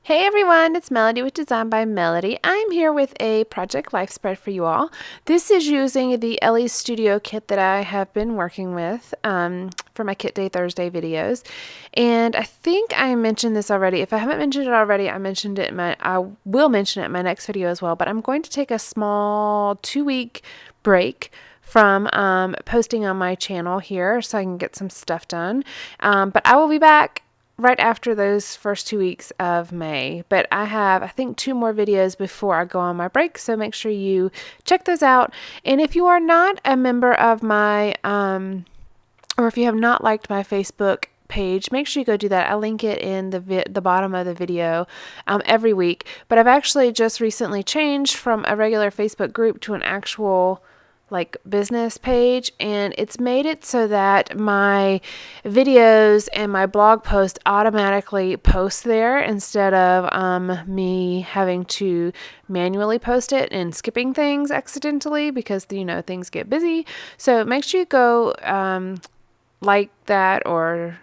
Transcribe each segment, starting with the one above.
Hey everyone, it's Melody with Design by Melody. I'm here with a project life spread for you all. This is using the Elle Studio kit that I have been working with for my Kit Day Thursday videos. And I think I mentioned this already. If I haven't mentioned it already, I will mention it in my next video as well. But I'm going to take a small 2-week break from posting on my channel here so I can get some stuff done. But I will be back right after those first 2 weeks of May. But I have, I think, 2 more videos before I go on my break, so make sure you check those out. And if you are not a member of my, or if you have not liked my Facebook page, make sure you go do that. I link it in the bottom of the video every week. But I've actually just recently changed from a regular Facebook group to an actual business page, and it's made it so that my videos and my blog post automatically post there instead of me having to manually post it and skipping things accidentally because things get busy. So make sure you go like that, or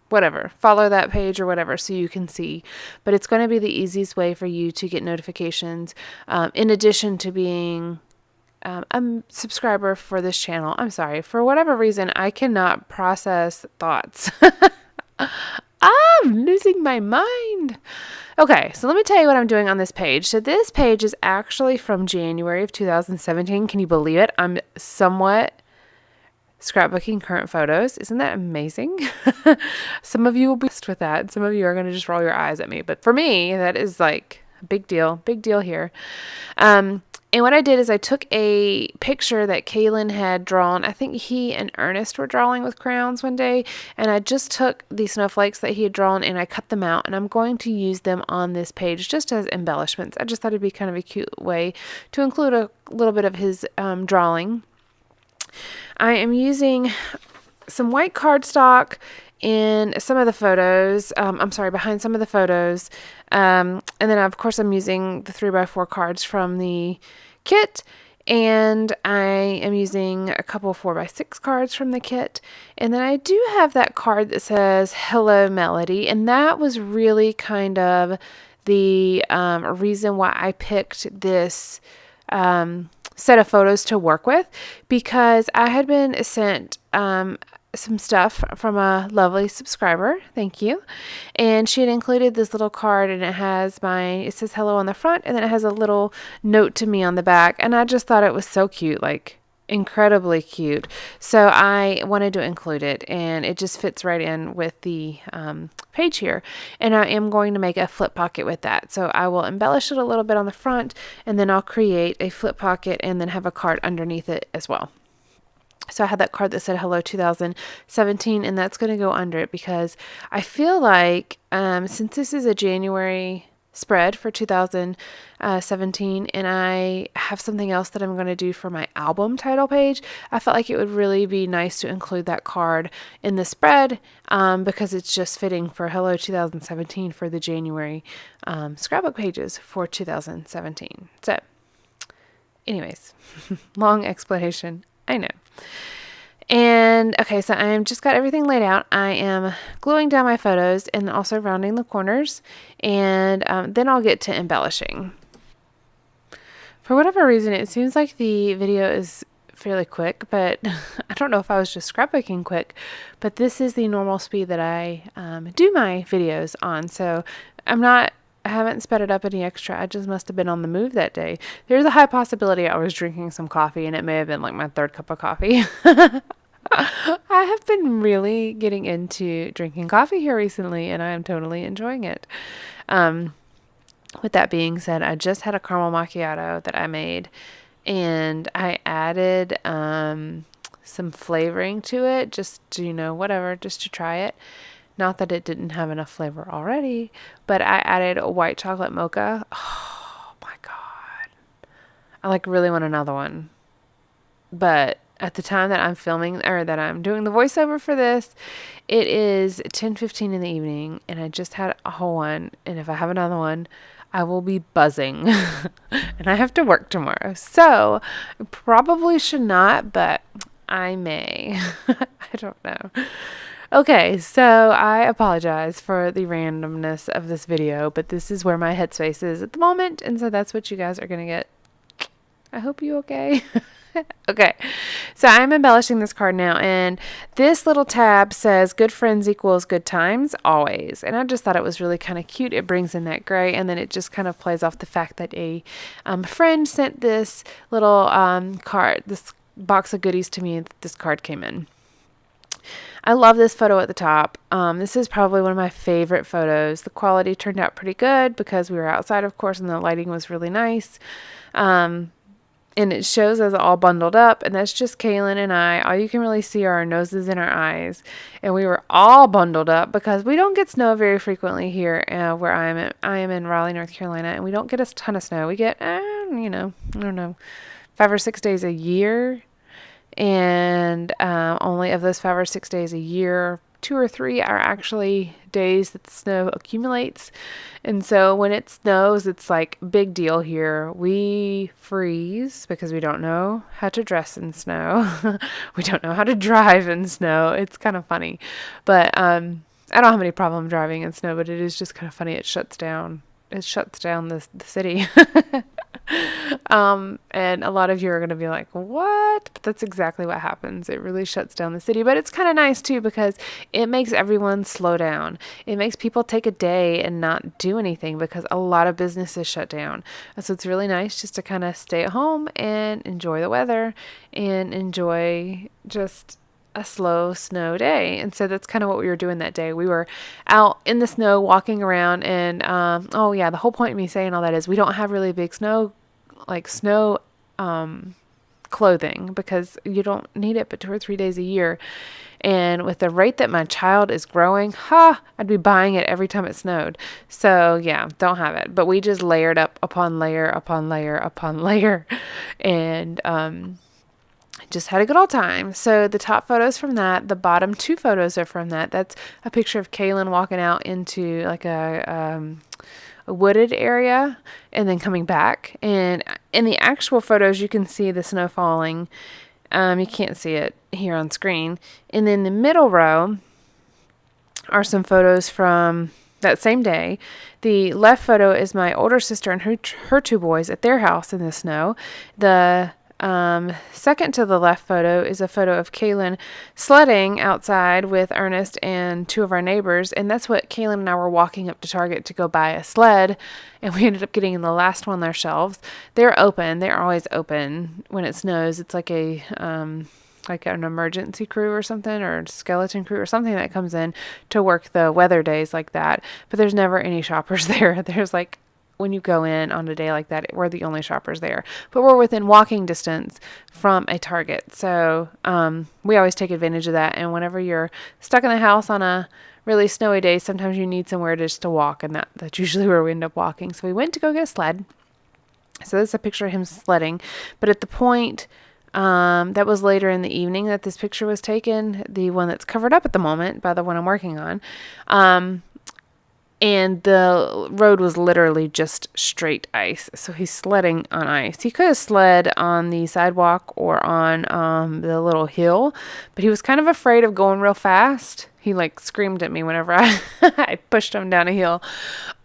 whatever, follow that page or whatever so you can see. But it's going to be the easiest way for you to get notifications in addition to being a subscriber for this channel. I'm sorry, for whatever reason, I cannot process thoughts. I'm losing my mind. Okay, so let me tell you what I'm doing on this page. So this page is actually from January of 2017. Can you believe it? I'm somewhat scrapbooking current photos. Isn't that amazing? Some of you will be blessed with that. Some of you are going to just roll your eyes at me. But for me, that is like a big deal here. And what I did is I took a picture that Kaylin had drawn. I think he and Ernest were drawing with crayons one day. And I just took the snowflakes that he had drawn and I cut them out. And I'm going to use them on this page just as embellishments. I just thought it'd be kind of a cute way to include a little bit of his drawing. I am using some white cardstock in some of the photos. Behind some of the photos. And then, of course, I'm using the 3x4 cards from the kit. And I am using a couple 4x6 cards from the kit. And then I do have that card that says, Hello, Melody. And that was really kind of the reason why I picked this set of photos to work with, because I had been sent some stuff from a lovely subscriber. Thank you. And she had included this little card, and it says hello on the front, and then it has a little note to me on the back. And I just thought it was so cute, like incredibly cute. So I wanted to include it, and it just fits right in with the page here. And I am going to make a flip pocket with that. So I will embellish it a little bit on the front, and then I'll create a flip pocket and then have a card underneath it as well. So I had that card that said Hello 2017, and that's going to go under it because I feel like since this is a January spread for 2017 and I have something else that I'm going to do for my album title page, I felt like it would really be nice to include that card in the spread because it's just fitting for Hello 2017 for the January scrapbook pages for 2017. So anyways, long explanation, I know. And okay, so I am just got everything laid out. I am gluing down my photos and also rounding the corners, and then I'll get to embellishing. For whatever reason, it seems like the video is fairly quick, but I don't know if I was just scrapbooking quick, but this is the normal speed that I do my videos on. So I haven't sped it up any extra. I just must have been on the move that day. There's a high possibility I was drinking some coffee, and it may have been like my 3rd cup of coffee. I have been really getting into drinking coffee here recently, and I am totally enjoying it. With that being said, I just had a caramel macchiato that I made, and I added some flavoring to it, just to, just to try it. Not that it didn't have enough flavor already, but I added a white chocolate mocha. Oh my God. I really want another one. But at the time that I'm filming, or that I'm doing the voiceover for this, it is 10:15 in the evening, and I just had a whole one. And if I have another one, I will be buzzing. And I have to work tomorrow. So I probably should not, but I may. I don't know. Okay, so I apologize for the randomness of this video, but this is where my headspace is at the moment, and so that's what you guys are going to get. I hope you okay. Okay, so I'm embellishing this card now, and this little tab says good friends equals good times always, and I just thought it was really kind of cute. It brings in that gray, and then it just kind of plays off the fact that a friend sent this little card, this box of goodies to me, and this card came in. I love this photo at the top. This is probably one of my favorite photos. The quality turned out pretty good because we were outside, of course, and the lighting was really nice. And it shows us all bundled up, and that's just Kaylin and I. All you can really see are our noses and our eyes. And we were all bundled up because we don't get snow very frequently here where I am. I am in Raleigh, North Carolina, and we don't get a ton of snow. We get, I don't know, 5 or 6 days a year. And only of those 5 or 6 days a year, 2 or 3 are actually days that the snow accumulates. And so when it snows, it's like big deal here. We freeze because we don't know how to dress in snow. We don't know how to drive in snow. It's kind of funny. But I don't have any problem driving in snow, but it is just kind of funny. It shuts down the city. And a lot of you are going to be like, what? But that's exactly what happens. It really shuts down the city. But it's kind of nice too because it makes everyone slow down. It makes people take a day and not do anything because a lot of businesses shut down. And so it's really nice just to kind of stay at home and enjoy the weather and enjoy just a slow snow day. And so that's kind of what we were doing that day. We were out in the snow walking around, and the whole point of me saying all that is we don't have really big snow clothing because you don't need it but 2 or 3 days a year. And with the rate that my child is growing, I'd be buying it every time it snowed. So yeah, don't have it. But we just layered up upon layer upon layer upon layer, and just had a good old time. So the top photos from that, the bottom 2 photos are from that. That's a picture of Kaylin walking out into like a wooded area and then coming back. And in the actual photos, you can see the snow falling. You can't see it here on screen. And then the middle row are some photos from that same day. The left photo is my older sister and her 2 boys at their house in the snow. The second to the left photo is a photo of Kaylin sledding outside with Ernest and 2 of our neighbors, and that's what Kaylin and I were walking up to Target to go buy a sled, and we ended up getting the last one on their shelves. They're open. They're always open when it snows. It's like an emergency crew or something, or skeleton crew or something that comes in to work the weather days like that, but there's never any shoppers there. There's like, when you go in on a day like that, we're the only shoppers there, but we're within walking distance from a Target. So we always take advantage of that. And whenever you're stuck in the house on a really snowy day, sometimes you need somewhere just to walk, and that's usually where we end up walking. So we went to go get a sled. So this is a picture of him sledding, but at the point that was later in the evening that this picture was taken, the one that's covered up at the moment by the one I'm working on. And the road was literally just straight ice. So he's sledding on ice. He could have sled on the sidewalk or on the little hill, but he was kind of afraid of going real fast. He like screamed at me whenever I pushed him down a hill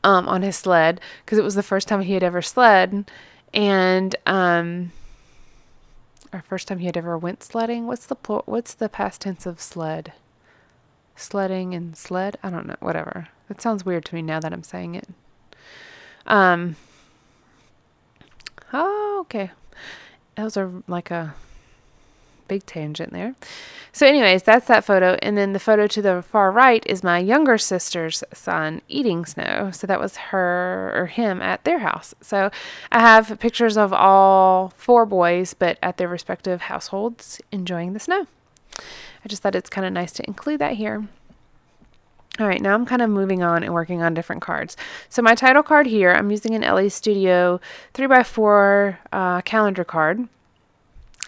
on his sled because it was the first time he had ever sled. And our first time he had ever went sledding. What's the past tense of sled? Sledding and sled? I don't know. Whatever. That sounds weird to me now that I'm saying it. Okay. That was like a big tangent there. So anyways, that's that photo. And then the photo to the far right is my younger sister's son eating snow. So that was her or him at their house. So I have pictures of all 4 boys, but at their respective households enjoying the snow. I just thought it's kind of nice to include that here. All right, now I'm kind of moving on and working on different cards. So my title card here, I'm using an Elle Studio 3x4 calendar card.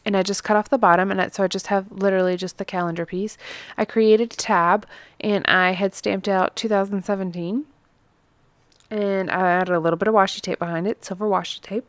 And I just cut off the bottom, and so I just have literally just the calendar piece. I created a tab, and I had stamped out 2017. And I added a little bit of washi tape behind it, silver washi tape.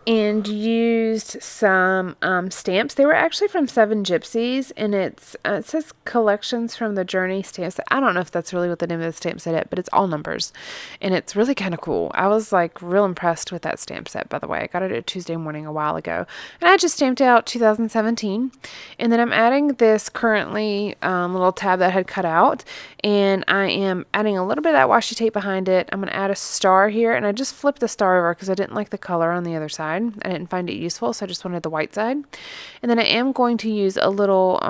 and used some stamps. They were actually from Seven Gypsies, and it says collections from the Journey stamps. I don't know if that's really what the name of the stamp set is, but it's all numbers, and it's really kind of cool. I was like real impressed with that stamp set, by the way. I got it at Tuesday morning a while ago, and I just stamped out 2017, and then I'm adding this currently little tab that I had cut out, and I am adding a little bit of that washi tape behind it. I'm going to add a star here, and I just flipped the star over because I didn't like the color on the other side. I didn't find it useful, so I just wanted the white side. And then I am going to use a little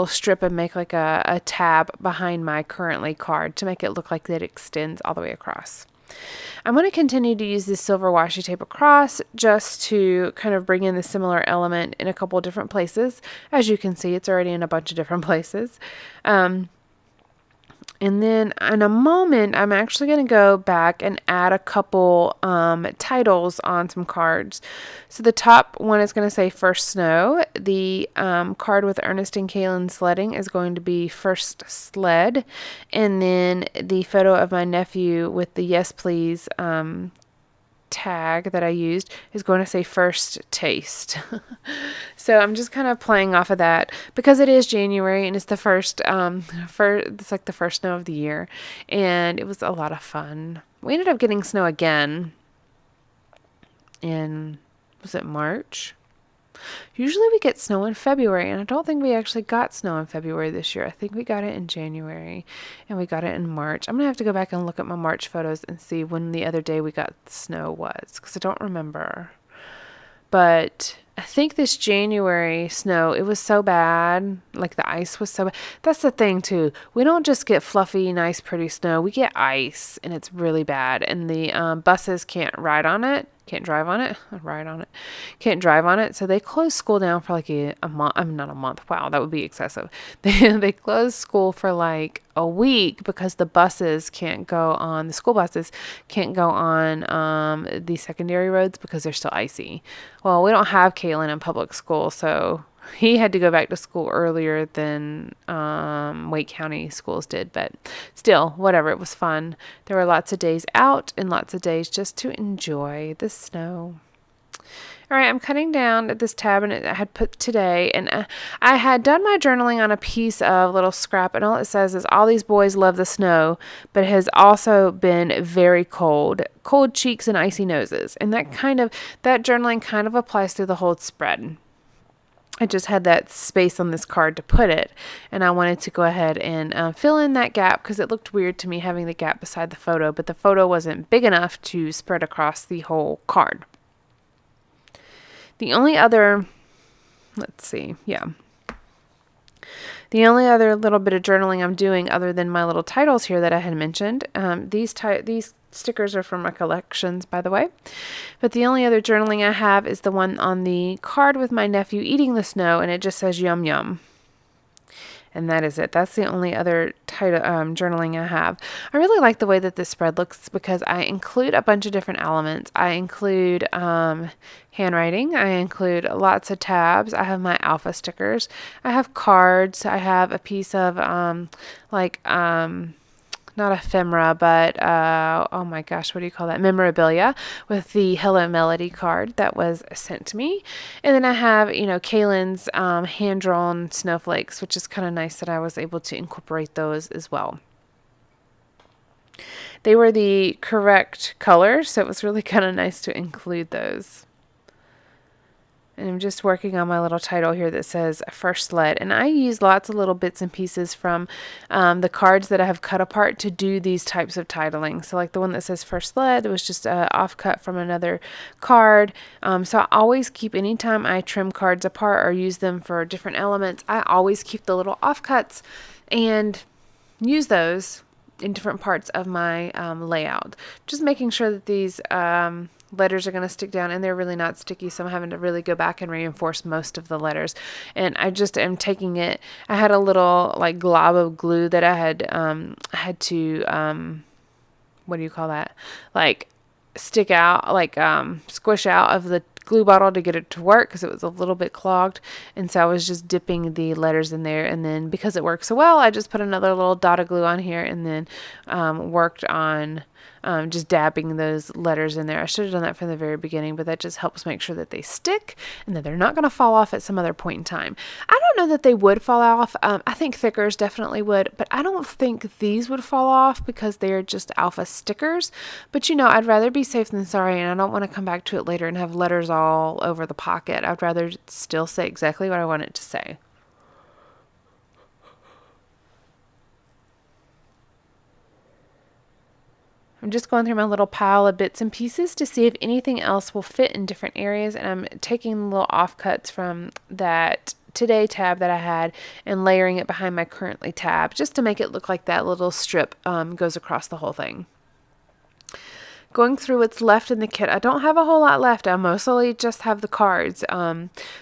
strip and make like a tab behind my currently card to make it look like it extends all the way across. I'm going to continue to use this silver washi tape across just to kind of bring in the similar element in a couple of different places. As you can see, it's already in a bunch of different places. And then in a moment, I'm actually going to go back and add a couple titles on some cards. So the top one is going to say First Snow. The card with Ernest and Kaylin sledding is going to be First Sled. And then the photo of my nephew with the Yes Please tag that I used is going to say First Taste. So I'm just kind of playing off of that because it is January and it's the first it's like the first snow of the year, and it was a lot of fun. We ended up getting snow again in, was it March? Usually we get snow in February, and I don't think we actually got snow in February this year. I think we got it in January, and we got it in March. I'm going to have to go back and look at my March photos and see when the other day we got snow was, because I don't remember. But I think this January snow, it was so bad. Like the ice was so bad. That's the thing too. We don't just get fluffy, nice, pretty snow. We get ice, and it's really bad. And the buses can't ride on it. Can't drive on it. Ride on it. Can't drive on it. So they closed school down for like a month. I mean, not a month. Wow, that would be excessive. They closed school for like a week because the buses can't go on, the school buses can't go on the secondary roads because they're still icy. Well, we don't have Kaylin in public school, so he had to go back to school earlier than Wake County schools did, but still, whatever, it was fun. There were lots of days out and lots of days just to enjoy the snow. All right, I'm cutting down at this tab, and I had put today, and I had done my journaling on a piece of little scrap, and all it says is all these boys love the snow, but it has also been very cold cheeks and icy noses, and that journaling kind of applies through the whole spread. I just had that space on this card to put it, and I wanted to go ahead and fill in that gap because it looked weird to me having the gap beside the photo, but the photo wasn't big enough to spread across the whole card. The only other, the only other little bit of journaling I'm doing other than my little titles here that I had mentioned, these stickers are from my collections, by the way, but the only other journaling I have is the one on the card with my nephew eating the snow, and it just says yum yum. And that is it. That's the only other journaling I have. I really like the way that this spread looks because I include a bunch of different elements. I include handwriting. I include lots of tabs. I have my alpha stickers. I have cards. I have a piece of not ephemera, but oh my gosh, what do you call that? Memorabilia with the Hello Melody card that was sent to me. And then I have, Kaylin's hand-drawn snowflakes, which is kind of nice that I was able to incorporate those as well. They were the correct colors, so it was really kind of nice to include those. And I'm just working on my little title here that says First Sled. And I use lots of little bits and pieces from the cards that I have cut apart to do these types of titling. So like the one that says First Sled, it was just an offcut from another card. So I always keep, anytime I trim cards apart or use them for different elements, I always keep the little offcuts and use those in different parts of my layout. Just making sure that these letters are going to stick down, and they're really not sticky, so I'm having to really go back and reinforce most of the letters. And I just am taking it, I had a little like glob of glue that I had to what do you call that, like stick out, like squish out of the glue bottle to get it to work because it was a little bit clogged. And so I was just dipping the letters in there, and then because it works so well, I just put another little dot of glue on here and then worked on just dabbing those letters in there. I should have done that from the very beginning, but that just helps make sure that they stick and that they're not going to fall off at some other point in time. I don't know that they would fall off. I think thickers definitely would, but I don't think these would fall off because they're just alpha stickers. But I'd rather be safe than sorry, and I don't want to come back to it later and have letters all over the pocket. I'd rather still say exactly what I want it to say. I'm just going through my little pile of bits and pieces to see if anything else will fit in different areas, and I'm taking little offcuts from that Today tab that I had and layering it behind my Currently tab just to make it look like that little strip goes across the whole thing. Going through what's left in the kit, I don't have a whole lot left. I mostly just have the cards.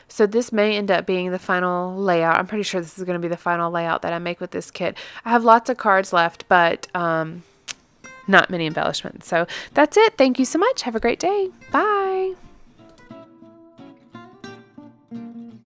So this may end up being the final layout. I'm pretty sure this is going to be the final layout that I make with this kit. I have lots of cards left, but not many embellishments. So that's it. Thank you so much. Have a great day. Bye.